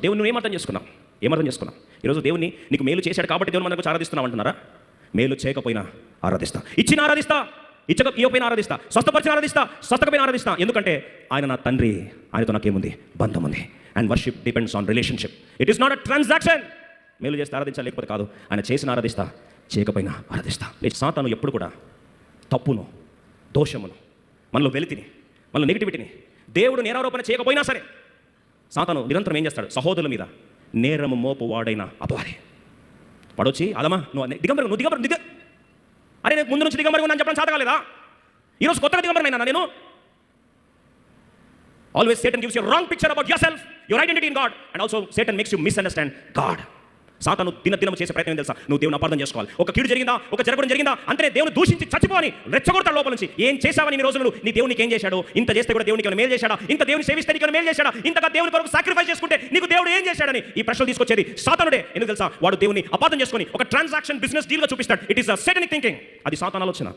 దేవుని నువ్వు ఏమర్థం చేసుకున్నావు? ఏమర్థం చేసుకున్నావు? ఈరోజు దేవుని నీకు మేలు చేశాడు కాబట్టి దేవుని మనకు ఆరాధిస్తున్నావు అంటున్నారా? మేలు చేయకపోయినా ఆరాధిస్తా, ఇచ్చిన ఆరాధిస్తా, ఇవ్వకపోయినా ఆరాధిస్తా, స్వస్థపరిచిన ఆరాధిస్తా, స్వస్థకపోయినా ఆరాధిస్తా. ఎందుకంటే ఆయన నా తండ్రి, ఆయనతో నాకేముంది? బంధం ఉంది. And worship depends on relationship. It is not a transaction. మేలు చేస్తే ఆరాధించాలి, లేకపోతే కాదు. ఆయన చేసిన ఆరాధిస్తా, చేయకపోయినా ఆరాధిస్తా. సాతాను ఎప్పుడు కూడా తప్పును, దోషమును, మనలో వెలితిని, మనలో నెగిటివిటీని దేవుడు నేరారోపణ చేయకపోయినా సరే సాతాను నిరంతరం ఏం చేస్తాడు? సహోదరుల మీద నేరము మోపు వాడైన అపవాది పడొచ్చి, అదమ్మా నువ్వు దిగంబరం దిగ, అరే నేను ముందు నుంచి దిగంబరం ఉన్నాను చెప్పడం సాధ కాలేదా? ఈరోజు కొత్తగా దిగంబరం అయినా నేను. Always Satan gives you a wrong picture about yourself, your identity in God, and also Satan makes you misunderstand God. సాతాను దినదినం చేసే ప్రయత్నం తెలుసా? నువ్వు దేవుని అపార్థం చేసుకోవాలి. ఒక కీడు జరిగిందా, ఒక జరగడం జరిగిందా అంటే దేవుని దూషించి చచ్చిపోని రెచ్చగొడతాడు లోపల నుంచి. ఏం చేశావని నీ రోజులు? నీ దేవునికి ఏం చేశాడు? ఇంత చేస్తే కూడా దేవునికి మేలు చేశాడా? ఇంత దేవుని సేవిస్తే నీకు మేలు చేశాడా? ఇంతగా దేవుని కొరకు సాక్రిఫైస్ చేసుకుంటే నీకు దేవుడు ఏం చేశాడని ఈ ప్రశ్నలు తీసుకొచ్చేది సాతానుడే. ఎందుకు తెలుసా? వాడు దేవుని అపార్థం చేసుకొని ఒక ట్రాన్సాక్షన్ బిజినెస్ డీల్గా చూపిస్తాడు. It is a satanic thinking. అది సాతాను ఆలోచన.